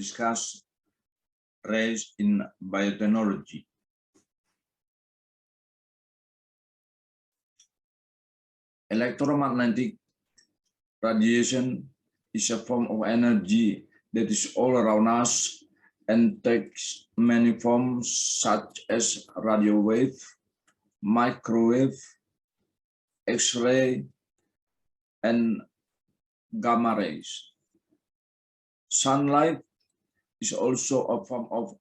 discuss rays in biotechnology. Electromagnetic radiation is a form of energy that is all around us and takes many forms such as radio wave, microwave, X-ray, and gamma rays. Sunlight is also a form of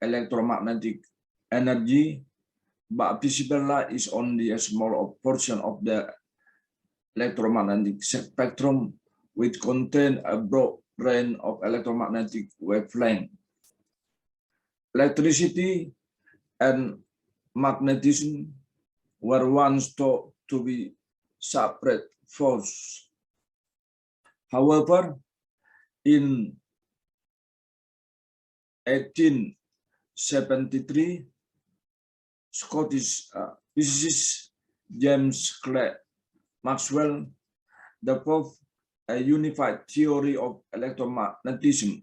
electromagnetic energy, but visible light is only a small portion of the electromagnetic spectrum, which contains a broad range of electromagnetic wavelength. Electricity and magnetism were once thought to be separate forces. However, in 1873, Scottish physicist James Clerk Maxwell developed a unified theory of electromagnetism.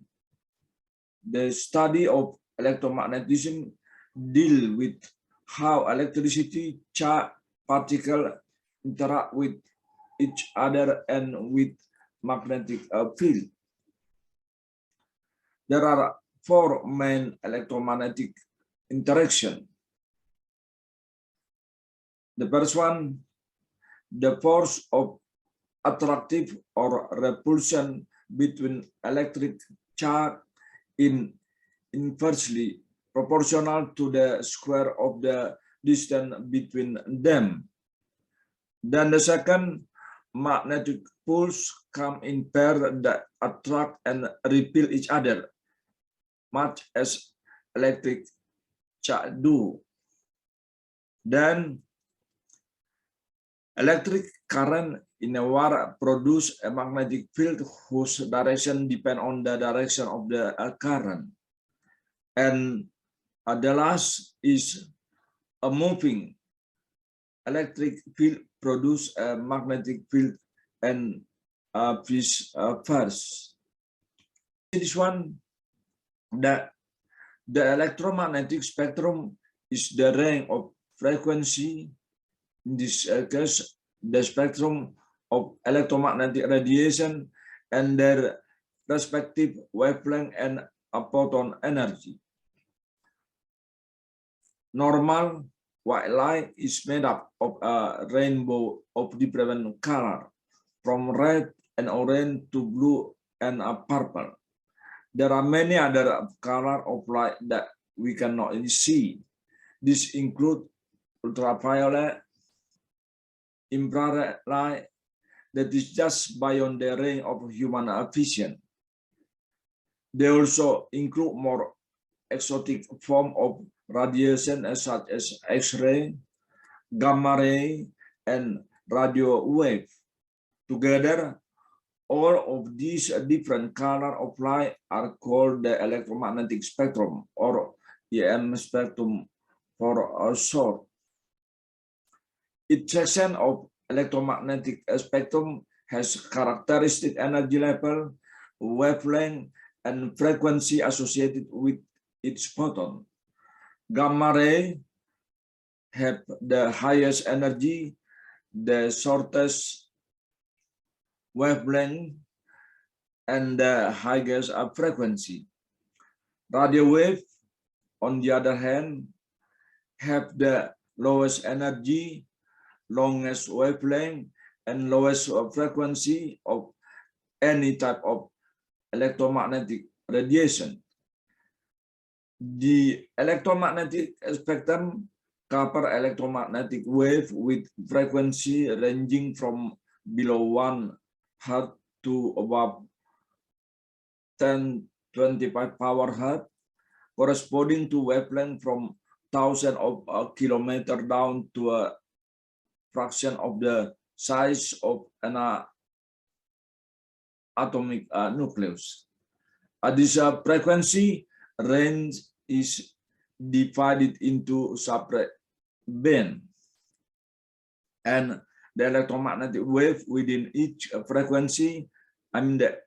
The study of electromagnetism deals with how electricity, charge, particles interact with each other and with magnetic field. There are four main electromagnetic interactions. The first one, the force of attractive or repulsion between electric charge is inversely proportional to the square of the distance between them. Then the second, magnetic poles come in pairs that attract and repel each other, much as electric charge do. Then electric current in a wire produce a magnetic field whose direction depends on the direction of the current. And the last is a moving electric field produce a magnetic field and vice versa. This one, that the electromagnetic spectrum is the range of frequency. In this case, the spectrum of electromagnetic radiation and their respective wavelength and photon energy. Normal white light is made up of a rainbow of different colors, from red and orange to blue and purple. There are many other colors of light that we cannot see. These include ultraviolet, infrared light that is just beyond the range of human vision. They also include more exotic forms of radiation such as X-ray, gamma ray, and radio wave. Together, all of these different colors of light are called the electromagnetic spectrum, or EM spectrum for short. Each section of electromagnetic spectrum has characteristic energy level, wavelength, and frequency associated with its photon. Gamma ray have the highest energy, the shortest wavelength, and the highest frequency. Radio wave, on the other hand, have the lowest energy, longest wavelength, and lowest frequency of any type of electromagnetic radiation. The electromagnetic spectrum covers electromagnetic wave with frequency ranging from below 1 Hz to above 1025 power Hz, corresponding to wavelength from thousands of kilometers down to a fraction of the size of an atomic nucleus. This frequency range is divided into separate bands, and the electromagnetic wave within each frequency, the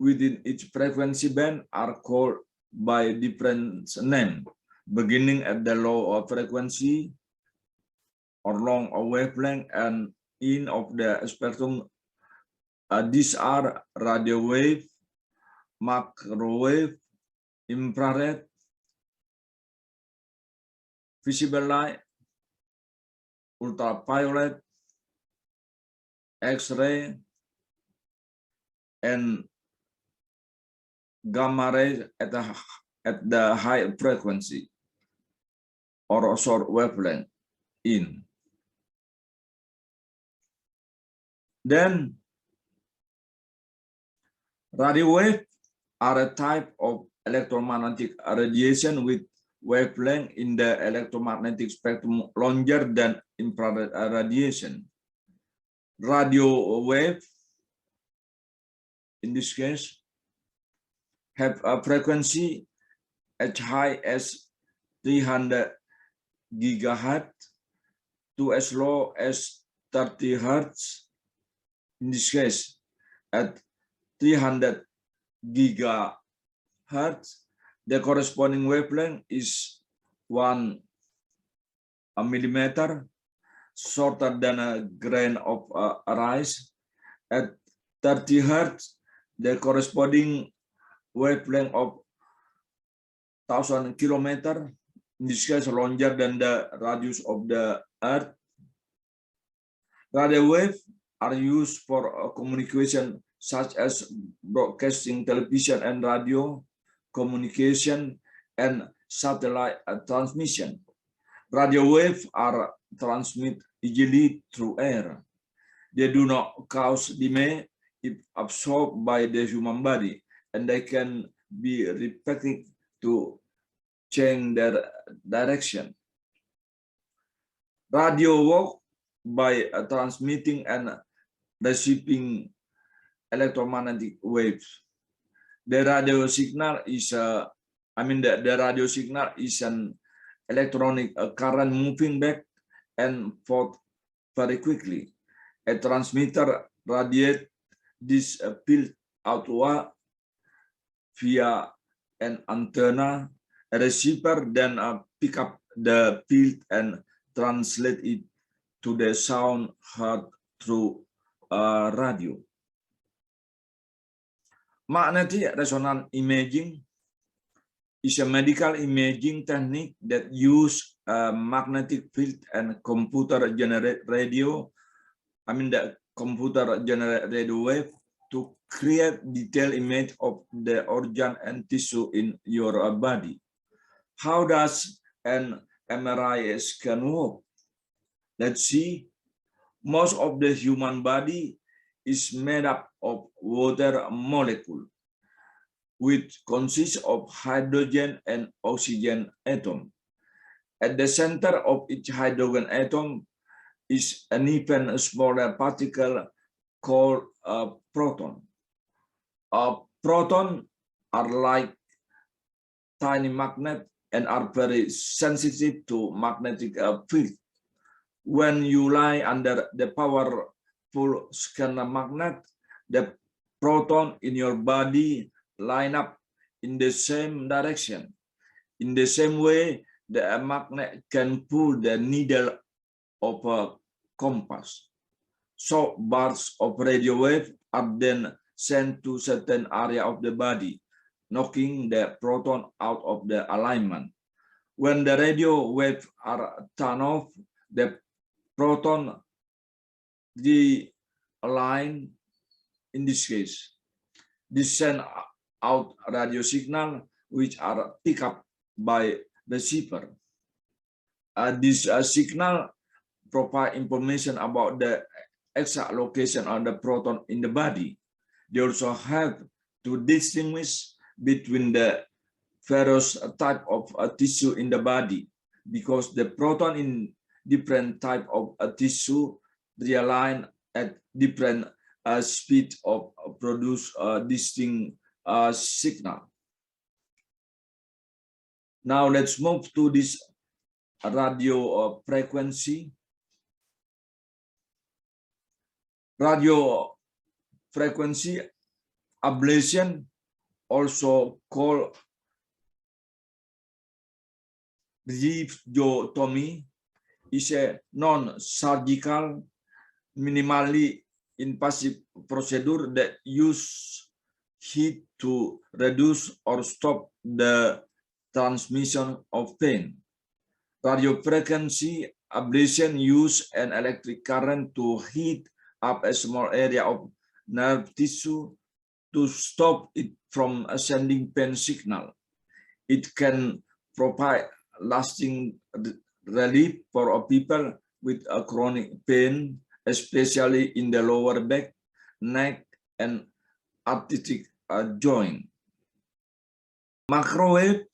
within each frequency band are called by different name, beginning at the low frequency or long wavelength and in of the spectrum. These are radio wave, microwave, infrared, visible light, ultraviolet, X-ray, and gamma rays at the high frequency or short wavelength in. Then radio wave are a type of electromagnetic radiation with wavelength in the electromagnetic spectrum longer than infrared radiation. Radio wave, in this case, have a frequency as high as 300 gigahertz to as low as 30 hertz. In this case, at 300 gigahertz, the corresponding wavelength is 1 millimeter, shorter than a grain of rice. At 30 hertz, the corresponding wavelength of 1,000 kilometers, in this case longer than the radius of the Earth. Radio waves are used for communication such as broadcasting, television and radio, communication, and satellite transmission. Radio waves are transmitted easily through air. They do not cause damage if absorbed by the human body, and they can be reflected to change their direction. Radio works by transmitting and receiving electromagnetic waves. The radio signal is the radio signal is an electronic current moving back and forth very quickly. A transmitter radiates this field outward via an antenna. A receiver then pick up the field and translate it to the sound heard through radio. Magnetic resonance imaging is a medical imaging technique that uses magnetic field and computer-generated radio. The computer-generated radio wave to create detailed image of the organ and tissue in your body. How does an MRI scan work? Let's see. Most of the human body is made up of water molecule, which consists of hydrogen and oxygen atom. At the center of each hydrogen atom is an even smaller particle called a proton. Protons are like tiny magnets and are very sensitive to magnetic field. When you lie under the powerful scalar magnet, the proton in your body line up in the same direction. In the same way, the magnet can pull the needle of a compass. So bars of radio wave are then sent to certain area of the body, knocking the proton out of the alignment. When the radio waves are turned off, the proton de-align. In this case, this send out radio signal which are picked up by the receiver. This signal provide information about the exact location of the proton in the body. They also have to distinguish between the various type of tissue in the body, because the proton in different type of tissue realign at different speed of produce distinct signal. Now let's move to this radio frequency. Radio frequency Ablation, also called rhizotomy, is a non-surgical, minimally invasive procedure that uses heat to reduce or stop the transmission of pain. Radiofrequency ablation uses an electric current to heat up a small area of nerve tissue to stop it from sending pain signal. It can provide lasting relief for people with a chronic pain, especially in the lower back, neck, and arthritic joint. Microwave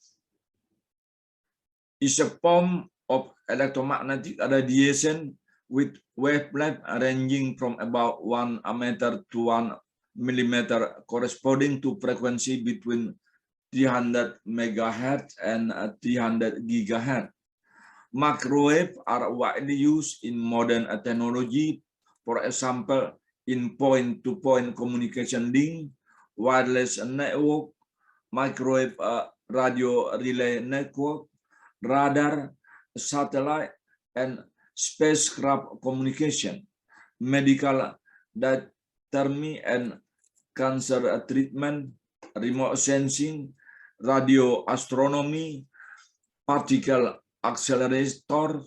is a form of electromagnetic radiation with wavelength ranging from about 1 meter to 1 millimeter, corresponding to frequency between 300 megahertz and 300 gigahertz. Microwave are widely used in modern technology, for example, in point-to-point communication link, wireless network, microwave radio relay network, radar, satellite, and spacecraft communication, medical diathermy and cancer treatment, remote sensing, radio astronomy, particle accelerator,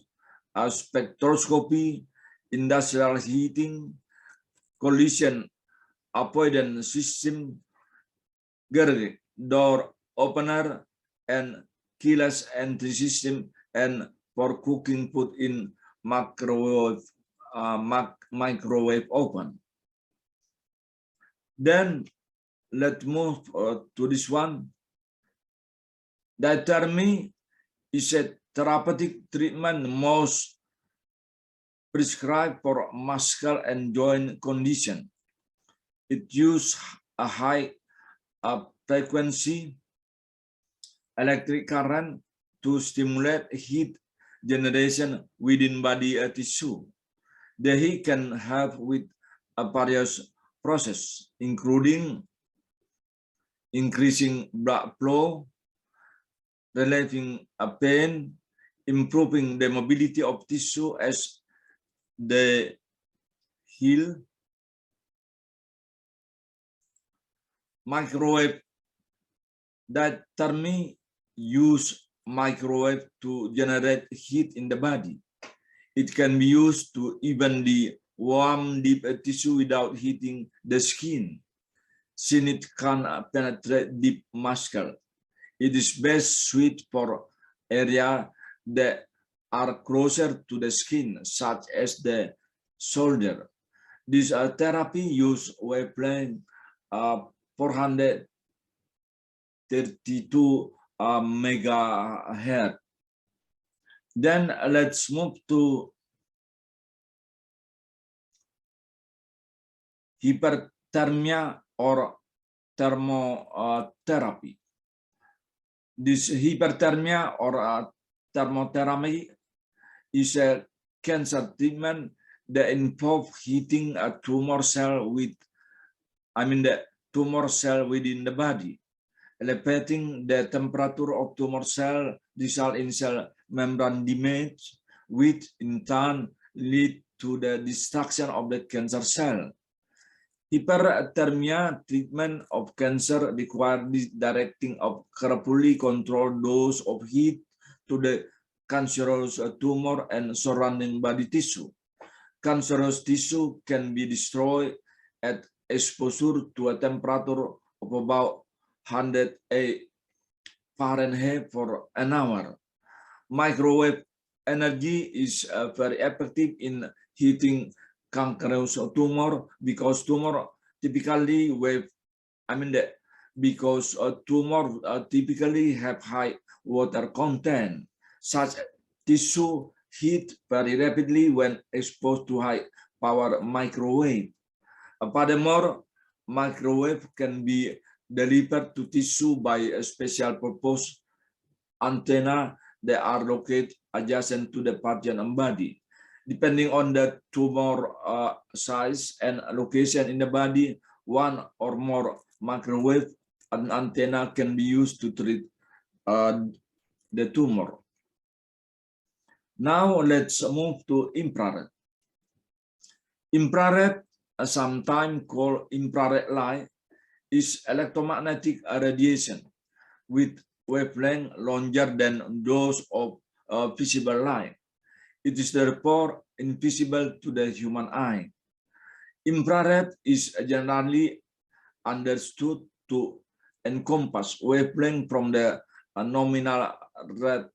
spectroscopy, industrial heating, collision avoidance system, door opener, and keyless entry system, and for cooking food in microwave oven. Then let's move to this one. Diathermy is a therapeutic treatment most prescribed for muscle and joint condition. It uses a high frequency electric current to stimulate heat generation within body tissue. The heat can help with various processes, including increasing blood flow, relieving pain, improving the mobility of tissue as they heal. Microwave diathermy use microwave to generate heat in the body. It can be used to evenly warm deep tissue without heating the skin, since it can penetrate deep muscle. It is best suited for areas that are closer to the skin, such as the shoulder. This therapy uses wavelength 432 megahertz. Then let's move to hyperthermia or thermotherapy. This hyperthermia or thermotherapy is a cancer treatment that involves heating a tumor cell the tumor cell within the body. Elevating the temperature of tumor cell result in cell membrane damage, which in turn lead to the destruction of the cancer cell. Hyperthermia treatment of cancer requires the directing of carefully controlled dose of heat to the cancerous tumor and surrounding body tissue. Cancerous tissue can be destroyed at exposure to a temperature of about 108 Fahrenheit for an hour. Microwave energy is very effective in heating cancerous tumor because tumor typically typically have high water content. Such tissue heat very rapidly when exposed to high power microwave. Furthermore, microwave can be delivered to tissue by a special purpose antenna that are located adjacent to the patient body. Depending on the tumor size and location in the body, one or more microwave antenna can be used to treat the tumor. Now let's move to infrared. Infrared, sometimes called infrared light, is electromagnetic radiation with wavelength longer than those of visible light. It is therefore invisible to the human eye. Infrared is generally understood to encompass wavelength from the nominal red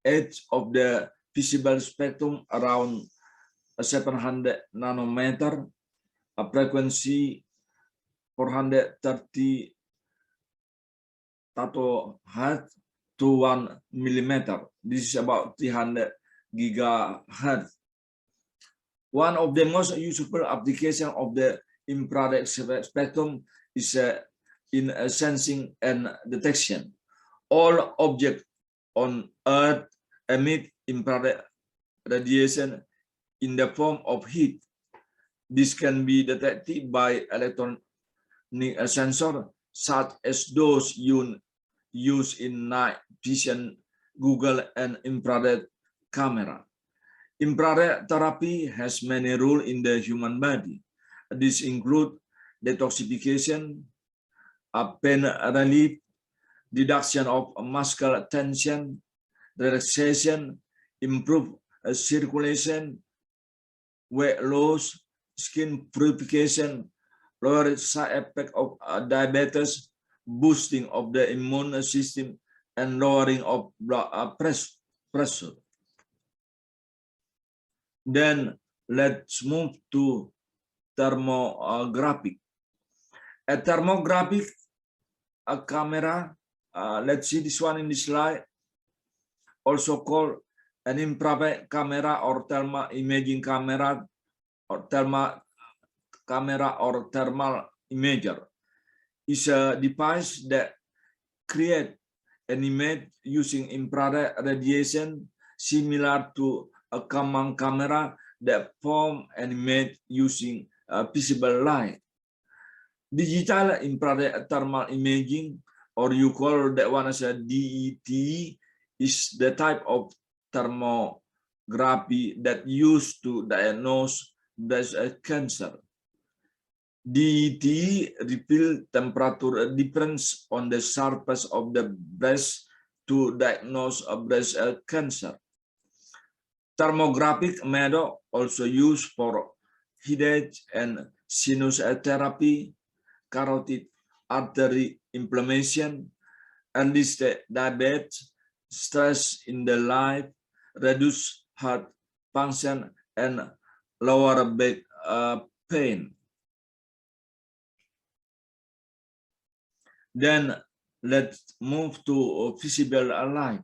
edge of the visible spectrum around 700 nanometer, a frequency 430 Hertz to 1 millimeter. This is about 300 gigahertz. One of the most useful applications of the infrared spectrum is in sensing and detection. All objects on Earth emit infrared radiation in the form of heat. This can be detected by electronic sensors such as those used in night vision, Google, and infrared camera. Infrared therapy has many roles in the human body. These include detoxification, pain relief, reduction of muscle tension, relaxation, improve circulation, weight loss, skin purification, lower side effect of diabetes, boosting of the immune system, and lowering of blood pressure. Then let's move to thermographic. A thermographic camera, let's see this one in this slide, also called an infrared camera or thermal imaging camera or thermal imager, is a device that creates an image using infrared radiation similar to a common camera that form an image using visible light. Digital infrared thermal imaging, or you call that one as a DET, is the type of thermography that used to diagnose breast cancer. DET reveals temperature difference on the surface of the breast to diagnose a breast cancer. Thermographic method also used for headache and sinus therapy, carotid artery inflammation, enlisted diabetes, stress in the life, reduce heart function, and lower back pain. Then let's move to visible light.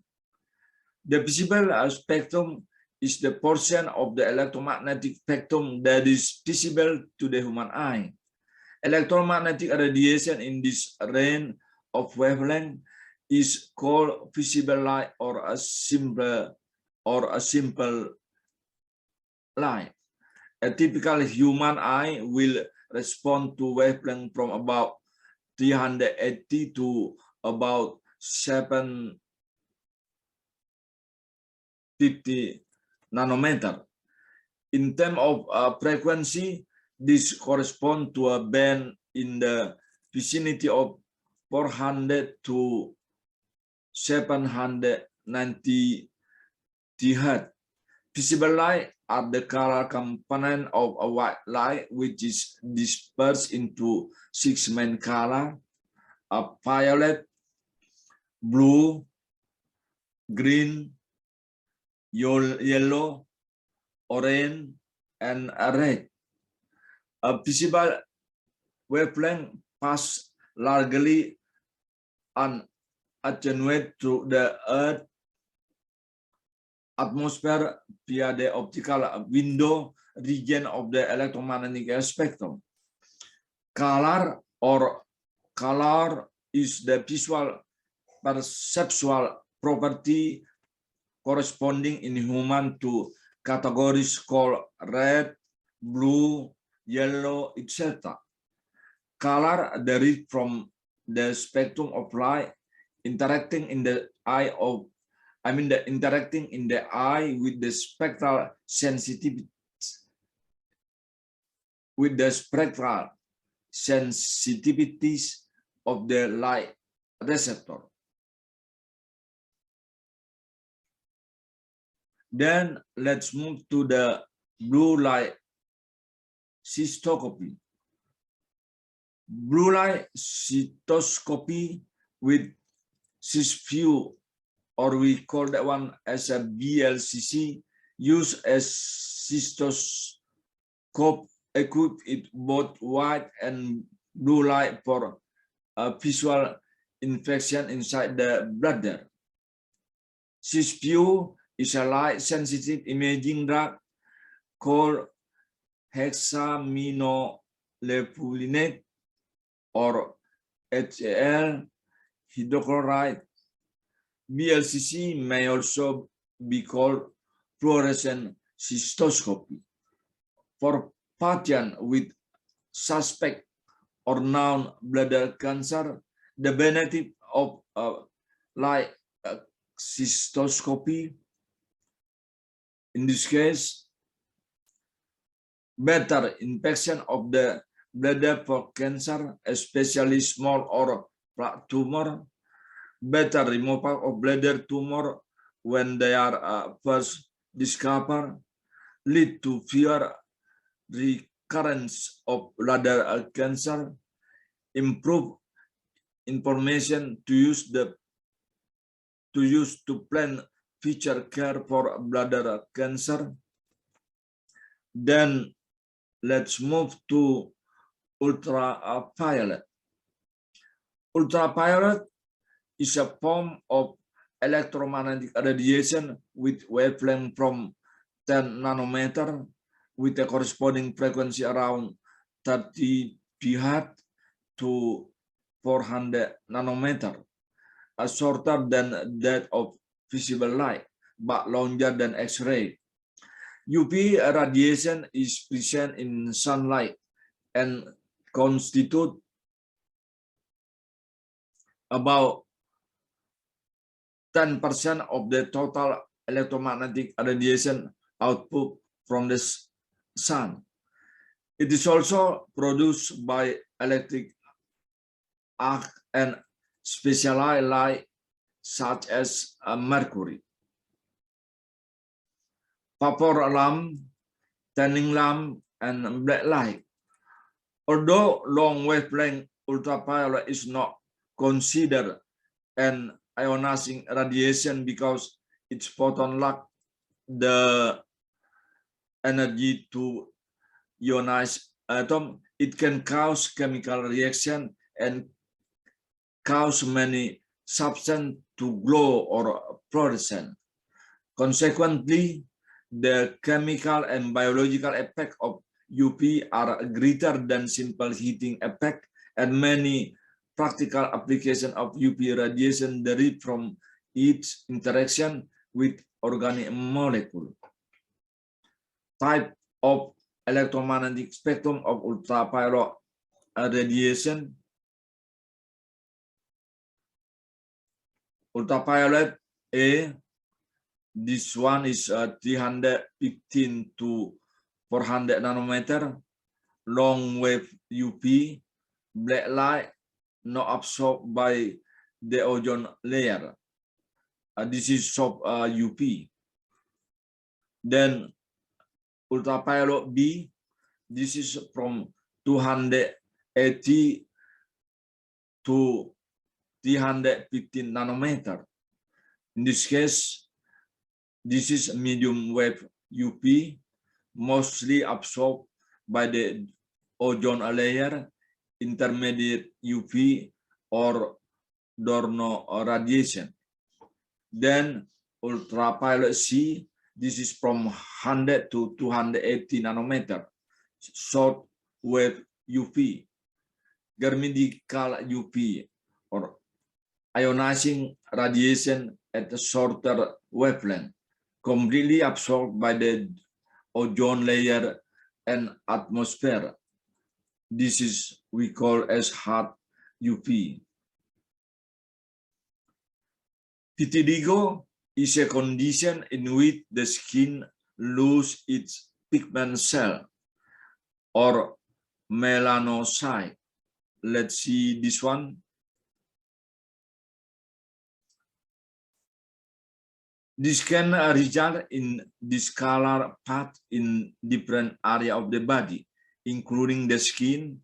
The visible spectrum is the portion of the electromagnetic spectrum that is visible to the human eye. Electromagnetic radiation in this range of wavelength is called visible light or a simple light. A typical human eye will respond to wavelength from about 380 to about 750 nanometer. In terms of frequency, this corresponds to a band in the vicinity of 400 to 790 Hz. Visible light are the color component of a white light, which is dispersed into 6 main colors: violet, blue, green, yellow, orange, and red. A visible wavelength pass largely unattenuated through the Earth atmosphere via the optical window region of the electromagnetic spectrum. Color is the visual perceptual property corresponding in human to categories called red, blue, yellow, etc. color derived from the spectrum of light interacting in the eye interacting in the eye with the spectral sensitivity sensitivities of the light receptor. Then let's move to the blue light cystoscopy. Blue light cystoscopy with Cysview, or we call that one as a BLCC, use a cystoscope equipped with both white and blue light for visual inspection inside the bladder. Cysview is a light-sensitive imaging drug called hexaminolevulinate or HCl hydrochloride. BLCC may also be called fluorescent cystoscopy. For patients with suspect or known bladder cancer, the benefit of light cystoscopy, in this case, better inspection of the bladder for cancer, especially small or plaque tumor, better removal of bladder tumor when they are first discovered, lead to fewer recurrence of bladder cancer, improve information to use to plan future care for bladder cancer. Then let's move to ultraviolet. Ultraviolet is a form of electromagnetic radiation with wavelength from 10 nanometer with a corresponding frequency around 30 GHz to 400 nanometer, shorter than that of visible light, but longer than X-ray. UV radiation is present in sunlight and constitute about 10% of the total electromagnetic radiation output from the sun. It is also produced by electric arc and specialized light such as mercury. Vapor lamp, tanning lamp, and black light. Although long wavelength ultraviolet is not considered an ionizing radiation because its photon lack the energy to ionize atom, it can cause chemical reaction and cause many substances to glow or fluorescent. Consequently, the chemical and biological effect of UV are greater than simple heating effect, and many practical applications of UV radiation derive from its interaction with organic molecules. Type of electromagnetic spectrum of ultraviolet radiation. Ultraviolet A, this one is 315 to 400 nanometer, long wave UV, black light, not absorbed by the ozone layer. This is soft UV. Then ultraviolet B, this is from 280 to 315 nanometer. In this case, this is medium wave UV, mostly absorbed by the ozone layer, intermediate UV, or Dorno radiation. Then ultraviolet C, this is from 100 to 280 nanometer, short wave UV, germedical UV, or ionizing radiation at a shorter wavelength, completely absorbed by the ozone layer and atmosphere. This is we call as hard UV. Vitiligo is a condition in which the skin loses its pigment cell or melanocyte. Let's see this one. This can result in discolor path in different area of the body, including the skin,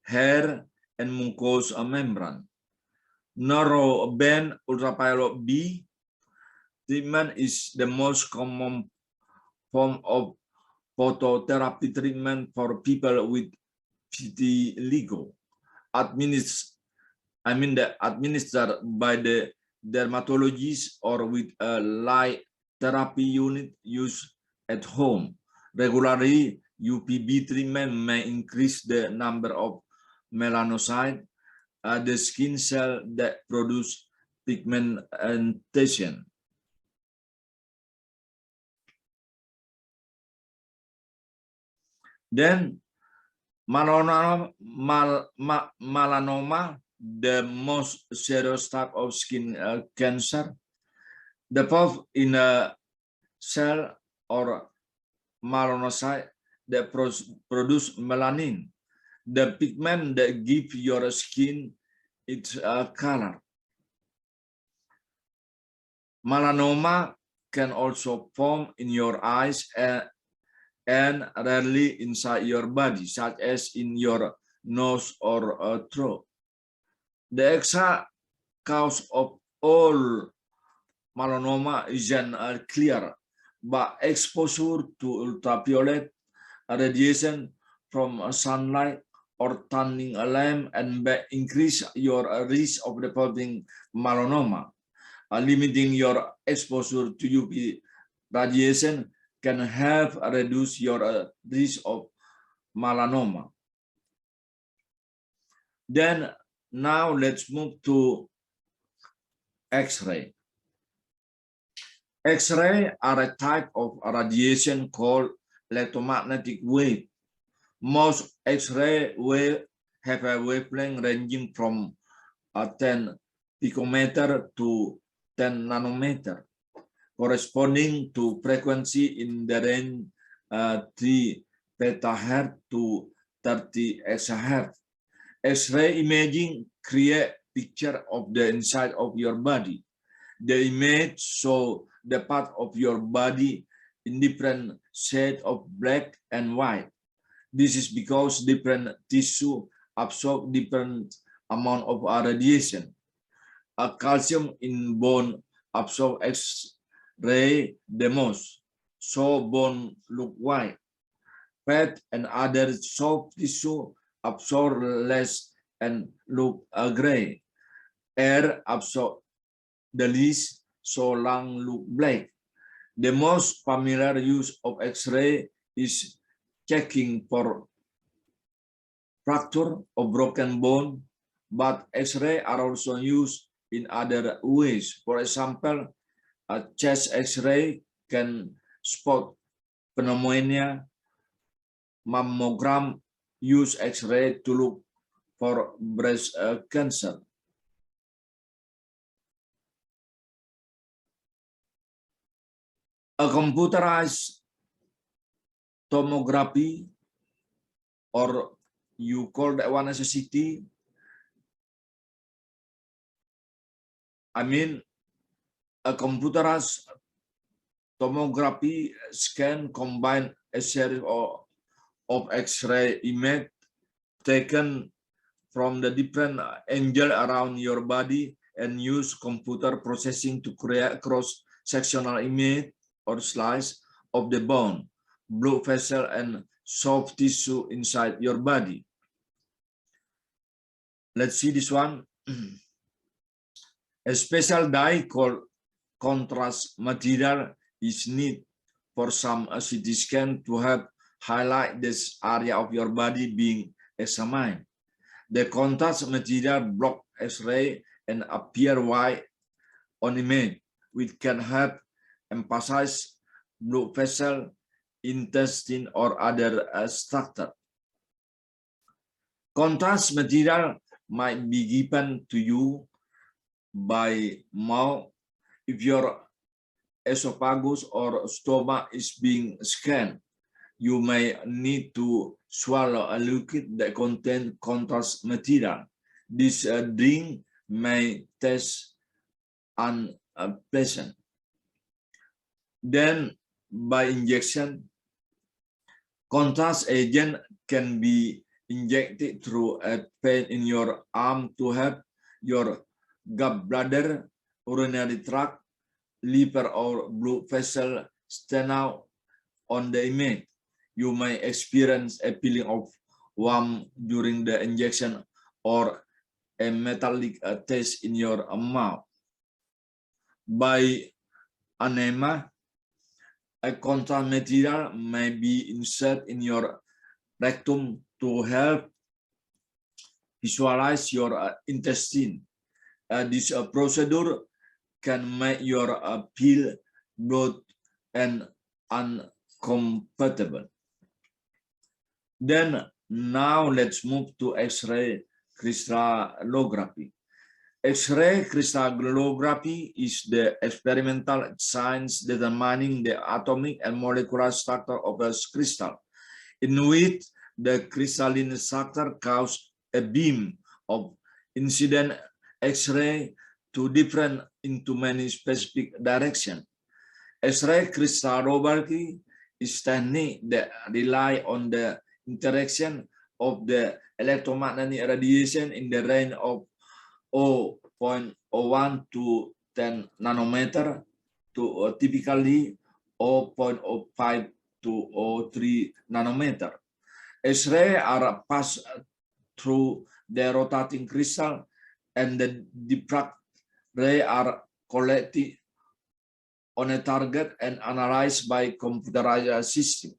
hair, and mucous membrane. Narrowband ultraviolet B treatment is the most common form of phototherapy treatment for people with vitiligo. Administered by the dermatologist or with a light therapy unit used at home. Regularly, UVB treatment may increase the number of melanocytes, the skin cell that produce pigmentation. Then melanoma, the most serious type of skin cancer, developed in a cell or melanocyte that produce melanin, the pigment that gives your skin its color. Melanoma can also form in your eyes and rarely inside your body, such as in your nose or throat. The exact cause of all melanoma isn't clear, but exposure to ultraviolet radiation from sunlight or tanning a lamp and increase your risk of developing melanoma. Limiting your exposure to UV radiation can help reduce your risk of melanoma. Then now let's move to X-ray. X-ray are a type of radiation called electromagnetic wave. Most X-ray waves have a wavelength ranging from 10 picometer to 10 nanometer, corresponding to frequency in the range 3 petahertz to 30 exahertz. X-ray imaging create picture of the inside of your body. The image show the part of your body in different shades of black and white. This is because different tissue absorb different amount of radiation. Calcium in bone absorb X-ray the most, so bone look white. Fat and other soft tissue absorb less and look gray. Air absorb the least, so lung look black. The most familiar use of X-ray is checking for fracture or broken bone, but X-ray are also used in other ways. For example, a chest X-ray can spot pneumonia. Mammogram use X-ray to look for breast cancer. A computerized tomography, or you call that one as a CT, a computerized tomography scan combine a series of X-ray image taken from the different angles around your body and use computer processing to create cross-sectional image or slice of the bone, blood vessel, and soft tissue inside your body. Let's see this one. A special dye called contrast material is needed for some CT scan to help highlight this area of your body being examined. The contrast material block X-ray and appear white on image, which can help emphasize blood vessel, intestine, or other structure. Contrast material might be given to you by mouth if your esophagus or stomach is being scanned. You may need to swallow a liquid that contains contrast material. This drink may taste unpleasant. Then, by injection, contrast agent can be injected through a pen in your arm to help your gallbladder, urinary tract, liver, or blood vessel stand out on the image. You may experience a feeling of warmth during the injection or a metallic taste in your mouth. By enema, a contrast material may be inserted in your rectum to help visualize your intestine. This procedure can make your pill blood and uncomfortable. Then now let's move to X-ray crystallography. X-ray crystallography is the experimental science determining the atomic and molecular structure of a crystal, in which the crystalline structure causes a beam of incident X-ray to different into many specific directions. X-ray crystallography is technique that rely on the interaction of the electromagnetic radiation in the range of 0.01 to 10 nanometer to typically 0.05 to 0.3 nanometer. X-rays are passed through the rotating crystal, and the diffract rays are collected on a target and analyzed by computerized system.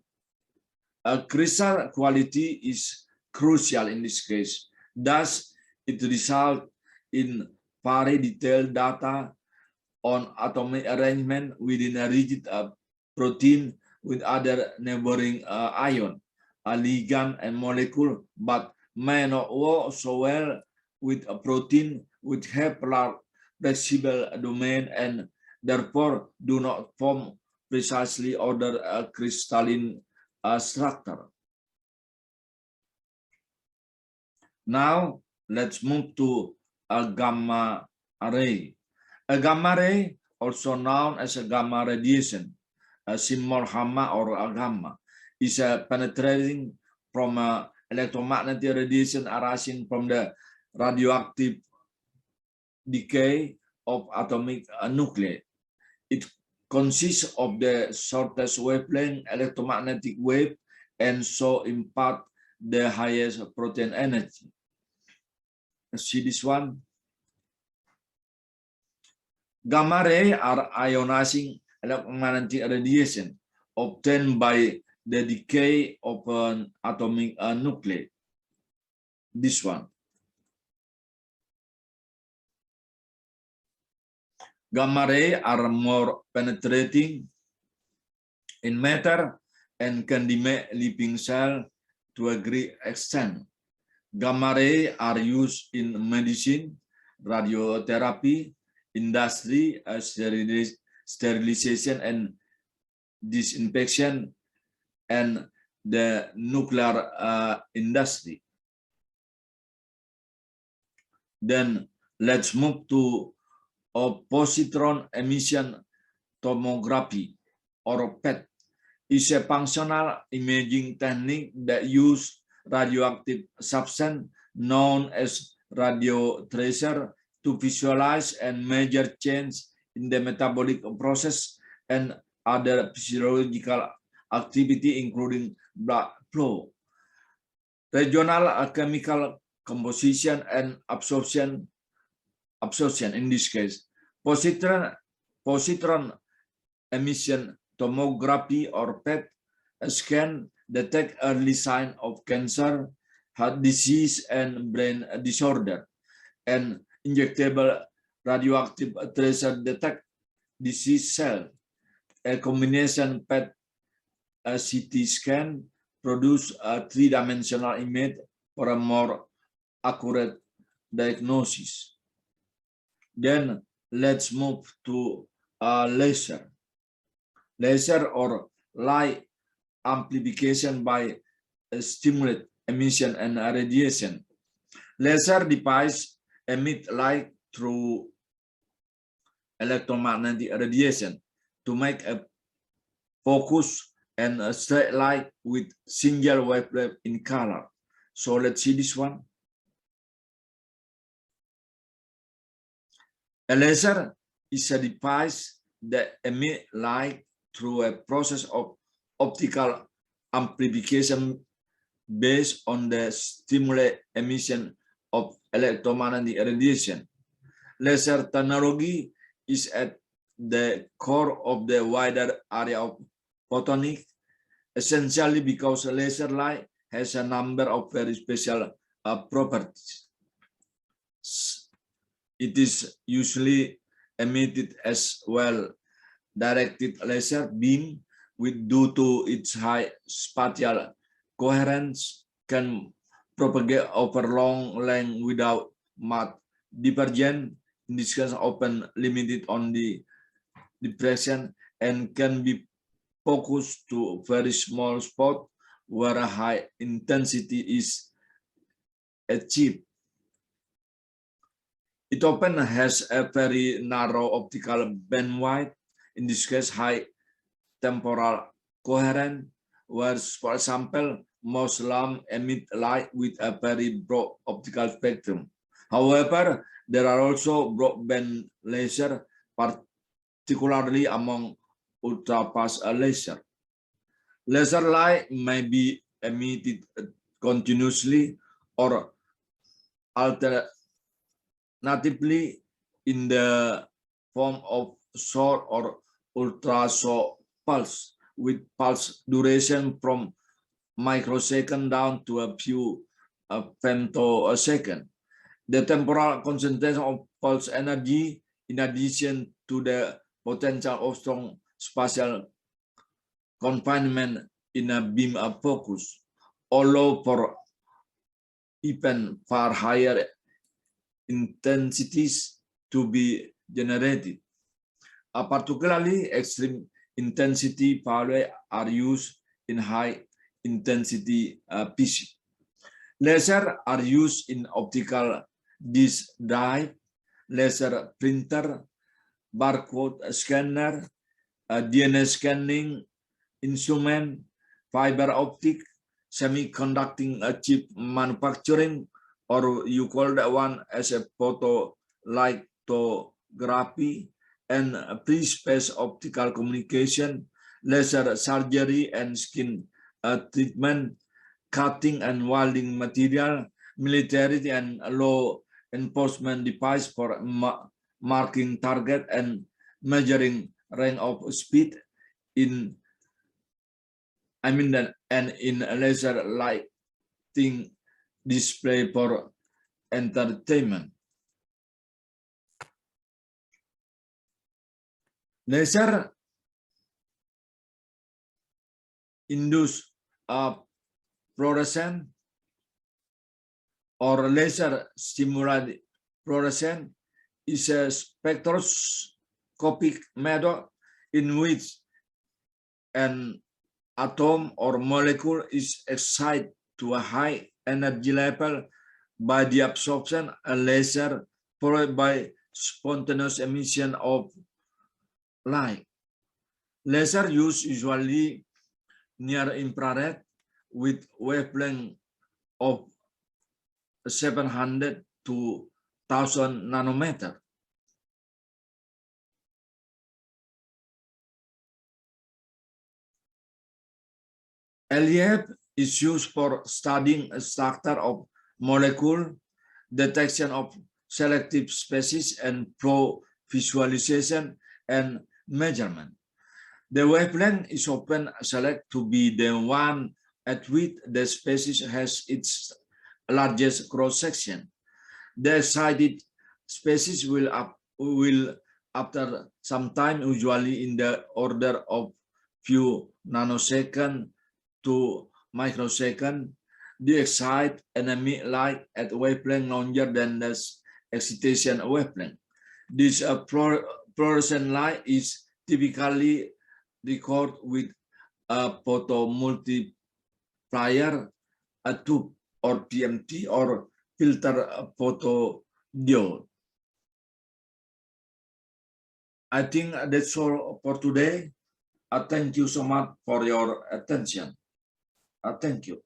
Crystal quality is crucial in this case. Thus, it results in very detailed data on atomic arrangement within a rigid protein with other neighboring ion, a ligand, and molecule, but may not work so well with a protein which have large flexible domain and therefore do not form precisely ordered crystalline structure. Now let's move to a gamma ray. A gamma ray, also known as a gamma radiation, a symbol gamma or a gamma, is a penetrating from electromagnetic radiation arising from the radioactive decay of atomic nuclei. It consists of the shortest wavelength electromagnetic wave and so impart the highest proton energy. See this one? Gamma rays are ionizing electromagnetic radiation obtained by the decay of an atomic nuclei. This one. Gamma rays are more penetrating in matter and can damage living cells to a great extent. Gamma rays are used in medicine, radiotherapy, industry, sterilization and disinfection, and the nuclear industry. Then let's move to positron emission tomography, or PET. Is a functional imaging technique that uses radioactive substance known as radio tracer to visualize and measure change in the metabolic process and other physiological activity, including blood flow, regional chemical composition, and absorption. In this case, positron emission tomography or PET scan detect early signs of cancer, heart disease, and brain disorder, and injectable radioactive tracer detect disease cell. A combination PET CT scan produce a three-dimensional image for a more accurate diagnosis. Then let's move to laser. Laser or light amplification by stimulate emission and radiation. Laser device emit light through electromagnetic radiation to make a focus and a straight light with single wavelength in color. So let's see this one. A laser is a device that emits light through a process of optical amplification based on the stimulate emission of electromagnetic radiation. Laser technology is at the core of the wider area of photonics, essentially because laser light has a number of very special properties. It is usually emitted as well-directed laser beam, which due to its high spatial coherence can propagate over long length without much divergence. In this case, often limited on the diffraction and can be focused to very small spot where a high intensity is achieved. It often has a very narrow optical bandwidth, in this case high temporal coherence, where, for example, most lamps emit light with a very broad optical spectrum. However, there are also broadband laser, particularly among ultra-fast laser. Laser light may be emitted continuously or alternatively in the form of short or ultra-short pulse with pulse duration from microsecond down to a few femtosecond. The temporal concentration of pulse energy, in addition to the potential of strong spatial confinement in a beam focus, allow for even far higher intensities to be generated. Particularly extreme intensity values are used in high intensity PC. Laser are used in optical disk drive, laser printer, barcode scanner, DNA scanning instrument, fiber optic, semiconducting chip manufacturing, or you call that one as a photolithography, and pre-space optical communication, laser surgery and skin treatment, cutting and welding material, military and law enforcement device for marking target and measuring range of speed in and in laser lighting display for entertainment. Laser induced fluorescence or laser stimulated fluorescence is a spectroscopic method in which an atom or molecule is excited to a high energy level by the absorption of laser followed by spontaneous emission of light. Laser use usually near infrared with wavelength of 700 to 1000 nanometer. LEF is used for studying a structure of molecule, detection of selective species, and flow visualization and measurement. The wavelength is often selected to be the one at which the species has its largest cross-section. The excited species will after some time, usually in the order of few nanoseconds to microsecond, the excite and emit light at wavelength longer than the excitation wavelength. This fluorescent light is typically recorded with a photomultiplier, a tube, or PMT, or filter photodiode. I think that's all for today. Thank you so much for your attention. Thank you.